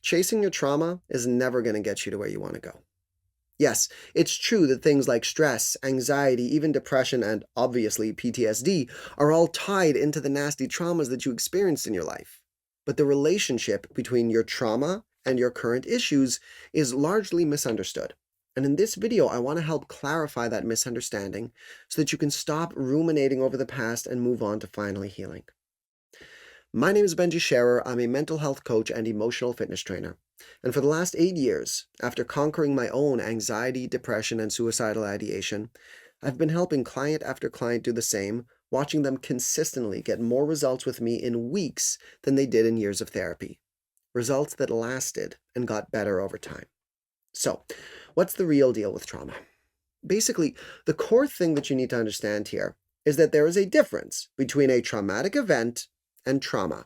chasing your trauma is never going to get you to where you want to go. Yes, it's true that things like stress, anxiety, even depression, and obviously PTSD are all tied into the nasty traumas that you experienced in your life. But the relationship between your trauma and your current issues is largely misunderstood. And in this video, I want to help clarify that misunderstanding so that you can stop ruminating over the past and move on to finally healing. My name is Benji Scherer. I'm a mental health coach and emotional fitness trainer. And for the last 8 years, after conquering my own anxiety, depression, and suicidal ideation, I've been helping client after client do the same, watching them consistently get more results with me in weeks than they did in years of therapy. Results that lasted and got better over time. So, what's the real deal with trauma? Basically, the core thing that you need to understand here is that there is a difference between a traumatic event and trauma.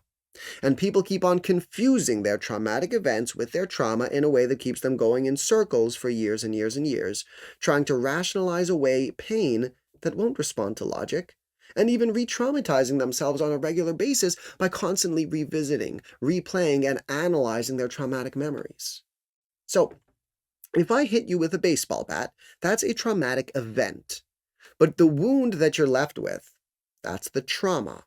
And people keep on confusing their traumatic events with their trauma in a way that keeps them going in circles for years and years and years, trying to rationalize away pain that won't respond to logic, and even re-traumatizing themselves on a regular basis by constantly revisiting, replaying, and analyzing their traumatic memories. So, if I hit you with a baseball bat, that's a traumatic event. But the wound that you're left with, that's the trauma.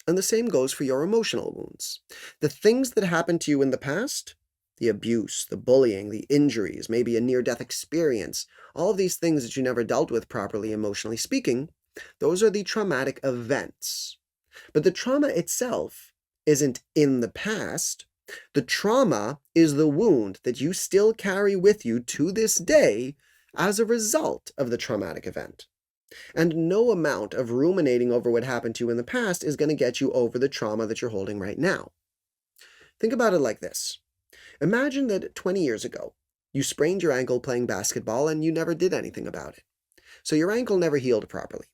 And the same goes for your emotional wounds. The things that happened to you in the past, the abuse, the bullying, the injuries, maybe a near-death experience, all of these things that you never dealt with properly emotionally speaking, those are the traumatic events. But the trauma itself isn't in the past. The trauma is the wound that you still carry with you to this day as a result of the traumatic event. And no amount of ruminating over what happened to you in the past is going to get you over the trauma that you're holding right now. Think about it like this. Imagine that 20 years ago, you sprained your ankle playing basketball and you never did anything about it. So your ankle never healed properly.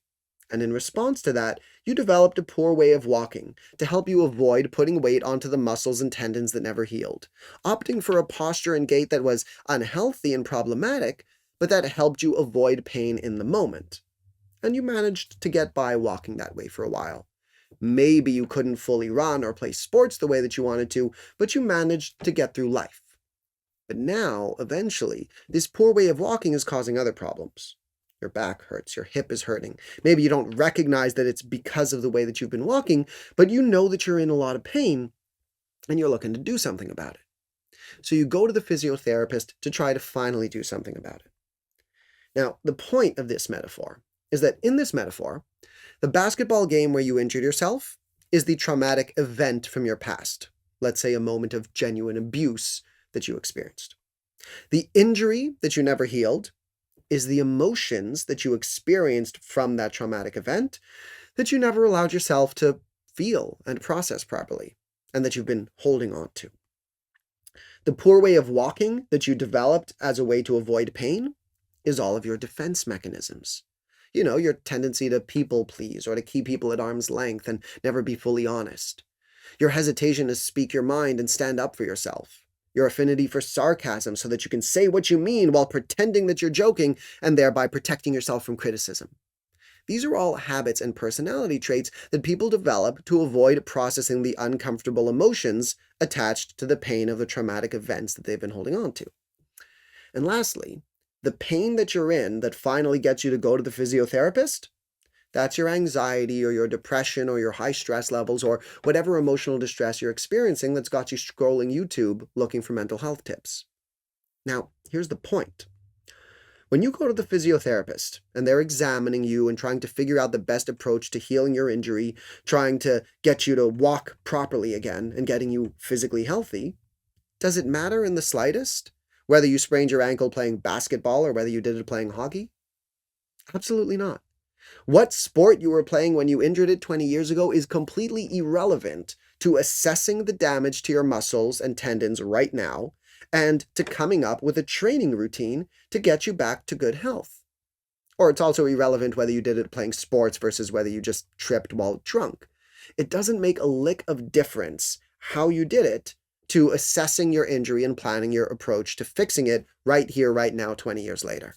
And in response to that, you developed a poor way of walking to help you avoid putting weight onto the muscles and tendons that never healed, opting for a posture and gait that was unhealthy and problematic, but that helped you avoid pain in the moment. And you managed to get by walking that way for a while. Maybe you couldn't fully run or play sports the way that you wanted to, but you managed to get through life. But now, eventually, this poor way of walking is causing other problems. Your back hurts, your hip is hurting. Maybe you don't recognize that it's because of the way that you've been walking, but you know that you're in a lot of pain and you're looking to do something about it. So you go to the physiotherapist to try to finally do something about it. Now, the point of this metaphor is that in this metaphor, the basketball game where you injured yourself is the traumatic event from your past. Let's say a moment of genuine abuse that you experienced. The injury that you never healed is the emotions that you experienced from that traumatic event that you never allowed yourself to feel and process properly, and that you've been holding on to. The poor way of walking that you developed as a way to avoid pain is all of your defense mechanisms. You know, your tendency to people please or to keep people at arm's length and never be fully honest. Your hesitation to speak your mind and stand up for yourself. Your affinity for sarcasm so that you can say what you mean while pretending that you're joking and thereby protecting yourself from criticism. These are all habits and personality traits that people develop to avoid processing the uncomfortable emotions attached to the pain of the traumatic events that they've been holding on to. And lastly, the pain that you're in that finally gets you to go to the physiotherapist, that's your anxiety or your depression or your high stress levels or whatever emotional distress you're experiencing that's got you scrolling YouTube looking for mental health tips. Now, here's the point. When you go to the physiotherapist and they're examining you and trying to figure out the best approach to healing your injury, trying to get you to walk properly again and getting you physically healthy, does it matter in the slightest whether you sprained your ankle playing basketball or whether you did it playing hockey? Absolutely not. What sport you were playing when you injured it 20 years ago is completely irrelevant to assessing the damage to your muscles and tendons right now and to coming up with a training routine to get you back to good health. Or it's also irrelevant whether you did it playing sports versus whether you just tripped while drunk. It doesn't make a lick of difference how you did it to assessing your injury and planning your approach to fixing it right here, right now, 20 years later.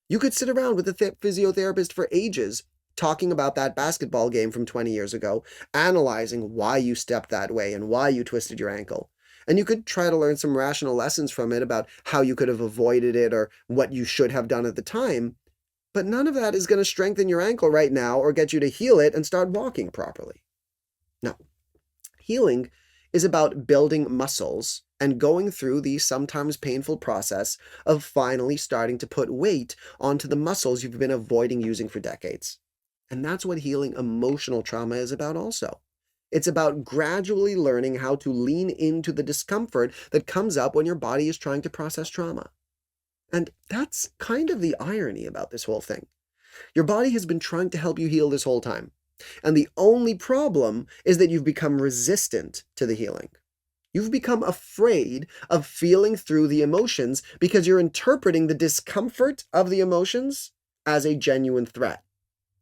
You could sit around with a physiotherapist for ages talking about that basketball game from 20 years ago, analyzing why you stepped that way and why you twisted your ankle. And you could try to learn some rational lessons from it about how you could have avoided it or what you should have done at the time. But none of that is going to strengthen your ankle right now or get you to heal it and start walking properly. No. Healing is about building muscles and going through the sometimes painful process of finally starting to put weight onto the muscles you've been avoiding using for decades. And that's what healing emotional trauma is about also. It's about gradually learning how to lean into the discomfort that comes up when your body is trying to process trauma. And that's kind of the irony about this whole thing. Your body has been trying to help you heal this whole time. And the only problem is that you've become resistant to the healing. You've become afraid of feeling through the emotions because you're interpreting the discomfort of the emotions as a genuine threat,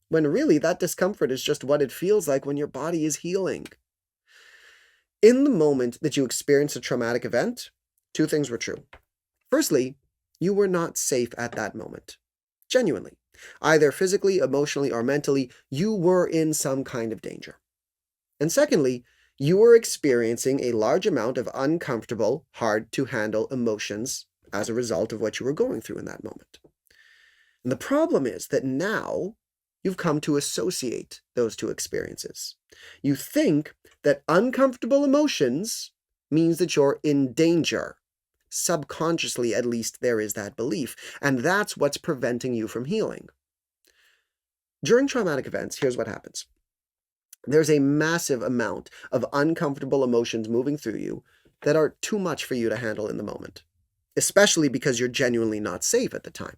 when really that discomfort is just what it feels like when your body is healing. In the moment that you experienced a traumatic event, two things were true. Firstly, you were not safe at that moment. Genuinely. Either physically, emotionally, or mentally, you were in some kind of danger. And secondly, you were experiencing a large amount of uncomfortable, hard-to-handle emotions as a result of what you were going through in that moment. And the problem is that now you've come to associate those two experiences. You think that uncomfortable emotions means that you're in danger. Subconsciously, at least, there is that belief, and that's what's preventing you from healing. During traumatic events, here's what happens. There's a massive amount of uncomfortable emotions moving through you that are too much for you to handle in the moment, especially because you're genuinely not safe at the time.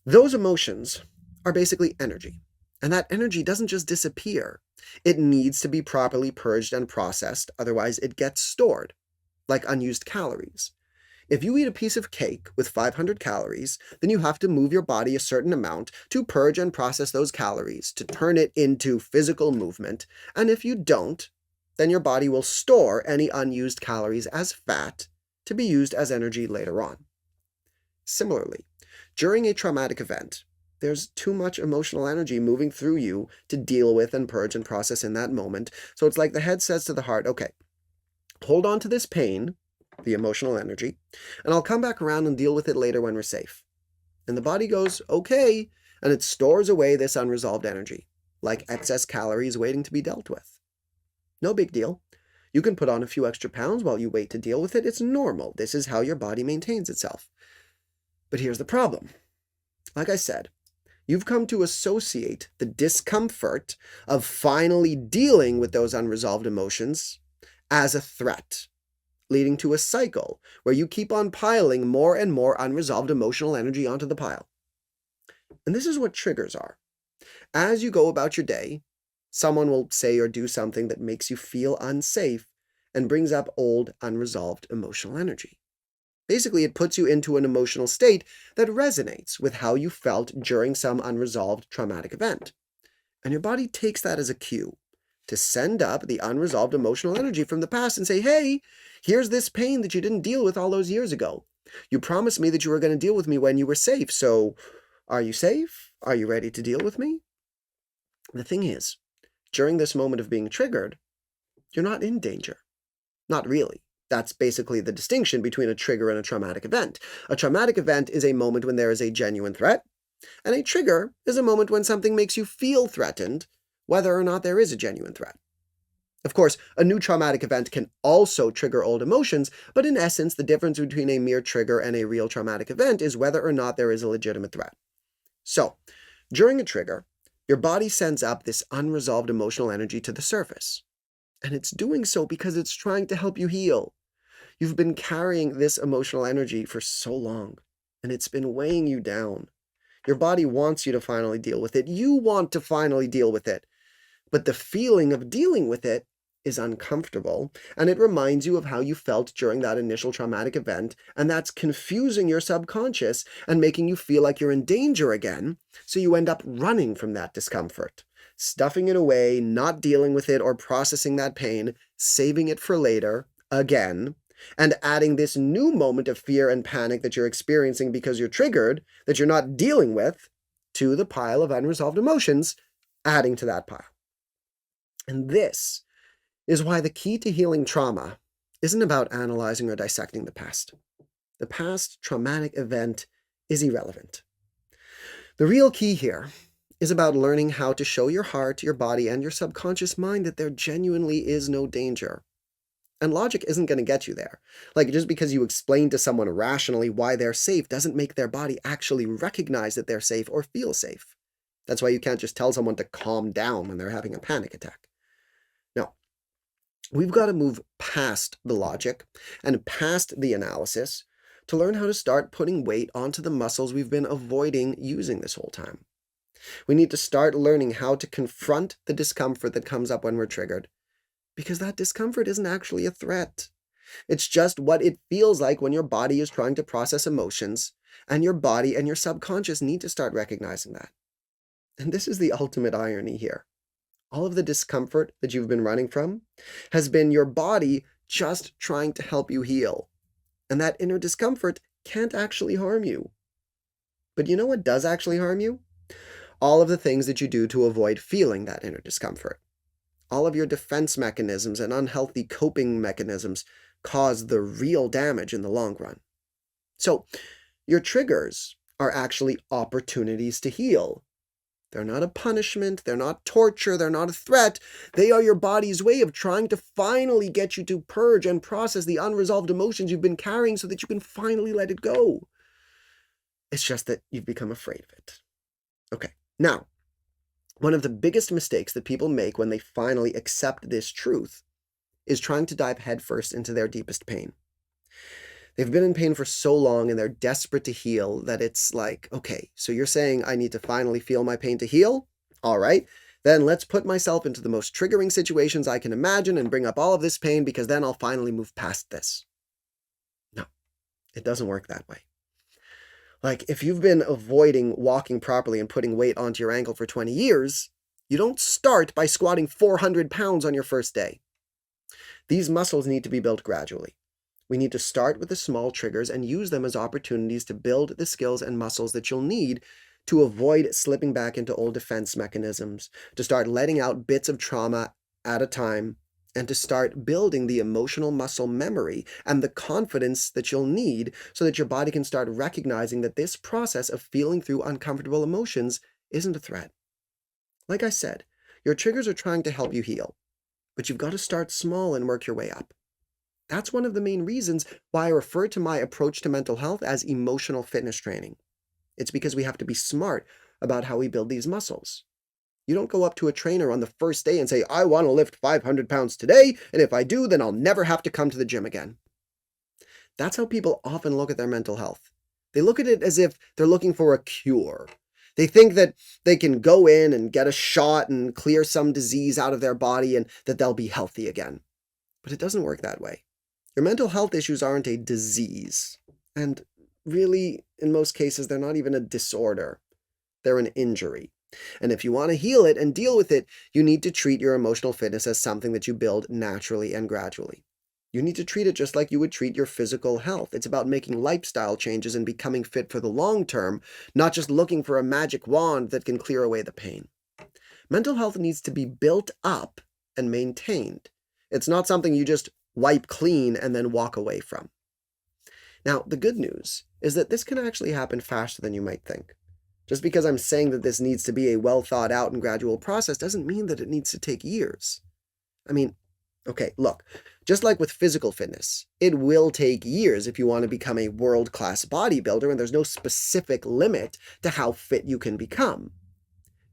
Those emotions are basically energy, and that energy doesn't just disappear. It needs to be properly purged and processed, otherwise it gets stored, like unused calories. If you eat a piece of cake with 500 calories, then you have to move your body a certain amount to purge and process those calories, to turn it into physical movement, and if you don't, then your body will store any unused calories as fat to be used as energy later on. Similarly, during a traumatic event, there's too much emotional energy moving through you to deal with and purge and process in that moment, so it's like the head says to the heart, okay, hold on to this pain, the emotional energy, and I'll come back around and deal with it later when we're safe. And the body goes, okay, and it stores away this unresolved energy, like excess calories waiting to be dealt with. No big deal. You can put on a few extra pounds while you wait to deal with it. It's normal. This is how your body maintains itself. But here's the problem. Like I said, you've come to associate the discomfort of finally dealing with those unresolved emotions as a threat, leading to a cycle where you keep on piling more and more unresolved emotional energy onto the pile. And this is what triggers are. As you go about your day, someone will say or do something that makes you feel unsafe and brings up old, unresolved emotional energy. Basically, it puts you into an emotional state that resonates with how you felt during some unresolved traumatic event. And your body takes that as a cue to send up the unresolved emotional energy from the past and say, hey, here's this pain that you didn't deal with all those years ago. You promised me that you were going to deal with me when you were safe, so are you safe? Are you ready to deal with me? The thing is, during this moment of being triggered, you're not in danger. Not really. That's basically the distinction between a trigger and a traumatic event. A traumatic event is a moment when there is a genuine threat, and a trigger is a moment when something makes you feel threatened, whether or not there is a genuine threat. Of course, a new traumatic event can also trigger old emotions, but in essence, the difference between a mere trigger and a real traumatic event is whether or not there is a legitimate threat. So, during a trigger, your body sends up this unresolved emotional energy to the surface. And it's doing so because it's trying to help you heal. You've been carrying this emotional energy for so long, and it's been weighing you down. Your body wants you to finally deal with it. You want to finally deal with it. But the feeling of dealing with it is uncomfortable, and it reminds you of how you felt during that initial traumatic event, and that's confusing your subconscious and making you feel like you're in danger again, so you end up running from that discomfort, stuffing it away, not dealing with it or processing that pain, saving it for later, again, and adding this new moment of fear and panic that you're experiencing because you're triggered, that you're not dealing with, to the pile of unresolved emotions, adding to that pile. And this is why the key to healing trauma isn't about analyzing or dissecting the past. The past traumatic event is irrelevant. The real key here is about learning how to show your heart, your body, and your subconscious mind that there genuinely is no danger. And logic isn't going to get you there. Like, just because you explain to someone rationally why they're safe doesn't make their body actually recognize that they're safe or feel safe. That's why you can't just tell someone to calm down when they're having a panic attack. No, we've got to move past the logic and past the analysis to learn how to start putting weight onto the muscles we've been avoiding using this whole time. We need to start learning how to confront the discomfort that comes up when we're triggered, because that discomfort isn't actually a threat. It's just what it feels like when your body is trying to process emotions, and your body and your subconscious need to start recognizing that. And this is the ultimate irony here. All of the discomfort that you've been running from has been your body just trying to help you heal. And that inner discomfort can't actually harm you. But you know what does actually harm you? All of the things that you do to avoid feeling that inner discomfort. All of your defense mechanisms and unhealthy coping mechanisms cause the real damage in the long run. So, your triggers are actually opportunities to heal. They're not a punishment, they're not torture, they're not a threat. They are your body's way of trying to finally get you to purge and process the unresolved emotions you've been carrying so that you can finally let it go. It's just that you've become afraid of it. Okay, now, one of the biggest mistakes that people make when they finally accept this truth is trying to dive headfirst into their deepest pain. They've been in pain for so long and they're desperate to heal that it's like, okay, so you're saying I need to finally feel my pain to heal? All right, then let's put myself into the most triggering situations I can imagine and bring up all of this pain because then I'll finally move past this. No, it doesn't work that way. Like, if you've been avoiding walking properly and putting weight onto your ankle for 20 years, you don't start by squatting 400 pounds on your first day. These muscles need to be built gradually. We need to start with the small triggers and use them as opportunities to build the skills and muscles that you'll need to avoid slipping back into old defense mechanisms, to start letting out bits of trauma at a time, and to start building the emotional muscle memory and the confidence that you'll need so that your body can start recognizing that this process of feeling through uncomfortable emotions isn't a threat. Like I said, your triggers are trying to help you heal, but you've got to start small and work your way up. That's one of the main reasons why I refer to my approach to mental health as emotional fitness training. It's because we have to be smart about how we build these muscles. You don't go up to a trainer on the first day and say, I want to lift 500 pounds today, and if I do, then I'll never have to come to the gym again. That's how people often look at their mental health. They look at it as if they're looking for a cure. They think that they can go in and get a shot and clear some disease out of their body and that they'll be healthy again. But it doesn't work that way. Your mental health issues aren't a disease. And really, in most cases, they're not even a disorder. They're an injury. And if you want to heal it and deal with it, you need to treat your emotional fitness as something that you build naturally and gradually. You need to treat it just like you would treat your physical health. It's about making lifestyle changes and becoming fit for the long term, not just looking for a magic wand that can clear away the pain. Mental health needs to be built up and maintained. It's not something you just wipe clean and then walk away from. Now, the good news is that this can actually happen faster than you might think. Just because I'm saying that this needs to be a well thought out and gradual process doesn't mean that it needs to take years. I mean, okay, look, just like with physical fitness, it will take years if you want to become a world-class bodybuilder, and there's no specific limit to how fit you can become.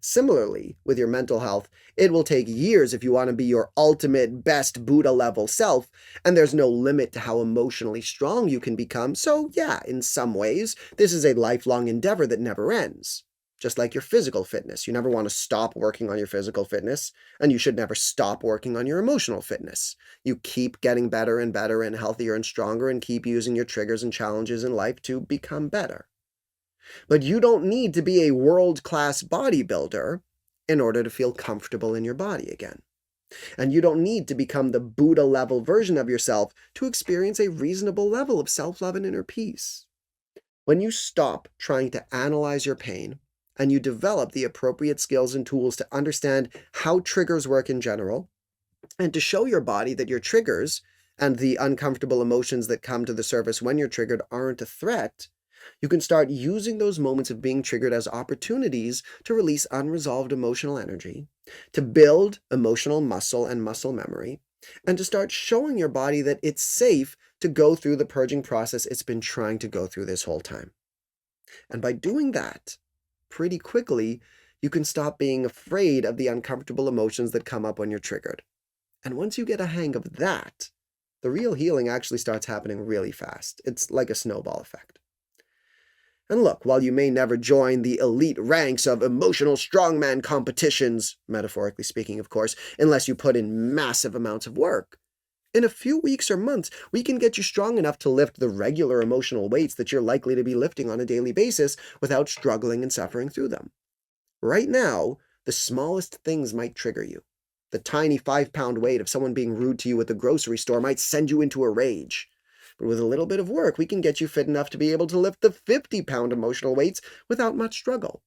Similarly, with your mental health, it will take years if you want to be your ultimate best Buddha level self, and there's no limit to how emotionally strong you can become. So yeah, in some ways, this is a lifelong endeavor that never ends. Just like your physical fitness, you never want to stop working on your physical fitness, and you should never stop working on your emotional fitness. You keep getting better and better and healthier and stronger and keep using your triggers and challenges in life to become better. But you don't need to be a world-class bodybuilder in order to feel comfortable in your body again. And you don't need to become the Buddha-level version of yourself to experience a reasonable level of self-love and inner peace. When you stop trying to analyze your pain and you develop the appropriate skills and tools to understand how triggers work in general and to show your body that your triggers and the uncomfortable emotions that come to the surface when you're triggered aren't a threat, you can start using those moments of being triggered as opportunities to release unresolved emotional energy, to build emotional muscle and muscle memory, and to start showing your body that it's safe to go through the purging process it's been trying to go through this whole time. And by doing that, pretty quickly, you can stop being afraid of the uncomfortable emotions that come up when you're triggered. And once you get a hang of that, the real healing actually starts happening really fast. It's like a snowball effect. And look, while you may never join the elite ranks of emotional strongman competitions, metaphorically speaking, of course, unless you put in massive amounts of work, in a few weeks or months, we can get you strong enough to lift the regular emotional weights that you're likely to be lifting on a daily basis without struggling and suffering through them. Right now, the smallest things might trigger you. The tiny 5-pound weight of someone being rude to you at the grocery store might send you into a rage. But with a little bit of work, we can get you fit enough to be able to lift the 50-pound emotional weights without much struggle.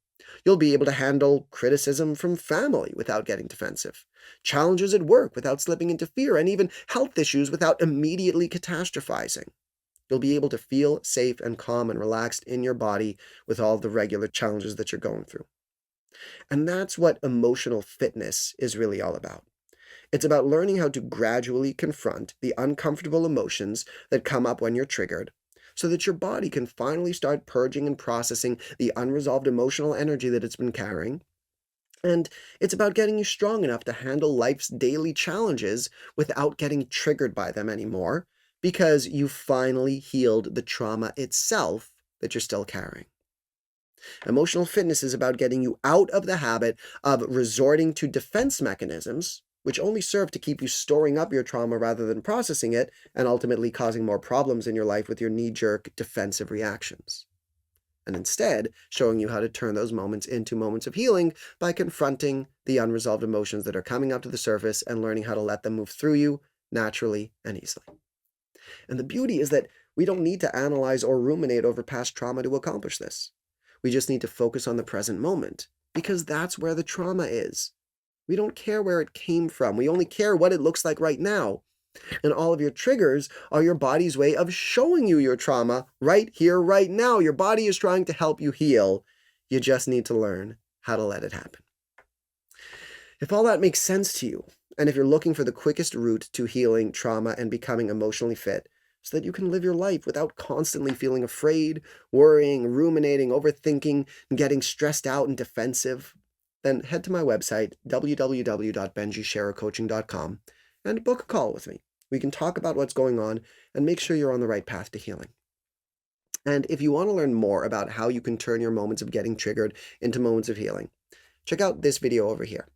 You'll be able to handle criticism from family without getting defensive, challenges at work without slipping into fear, and even health issues without immediately catastrophizing. You'll be able to feel safe and calm and relaxed in your body with all the regular challenges that you're going through. And that's what emotional fitness is really all about. It's about learning how to gradually confront the uncomfortable emotions that come up when you're triggered, so that your body can finally start purging and processing the unresolved emotional energy that it's been carrying. And it's about getting you strong enough to handle life's daily challenges without getting triggered by them anymore, because you finally healed the trauma itself that you're still carrying. Emotional fitness is about getting you out of the habit of resorting to defense mechanisms, which only serve to keep you storing up your trauma rather than processing it, and ultimately causing more problems in your life with your knee-jerk defensive reactions. And instead, showing you how to turn those moments into moments of healing by confronting the unresolved emotions that are coming up to the surface and learning how to let them move through you naturally and easily. And the beauty is that we don't need to analyze or ruminate over past trauma to accomplish this. We just need to focus on the present moment, because that's where the trauma is. We don't care where it came from. We only care what it looks like right now. And all of your triggers are your body's way of showing you your trauma right here, right now. Your body is trying to help you heal. You just need to learn how to let it happen. If all that makes sense to you, and if you're looking for the quickest route to healing trauma and becoming emotionally fit, so that you can live your life without constantly feeling afraid, worrying, ruminating, overthinking, and getting stressed out and defensive, then head to my website, www.benjisharecoaching.com, and book a call with me. We can talk about what's going on and make sure you're on the right path to healing. And if you want to learn more about how you can turn your moments of getting triggered into moments of healing, check out this video over here.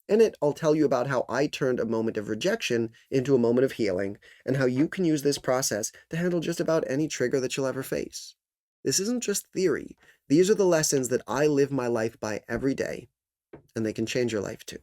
In it, I'll tell you about how I turned a moment of rejection into a moment of healing, and how you can use this process to handle just about any trigger that you'll ever face. This isn't just theory. These are the lessons that I live my life by every day, and they can change your life too.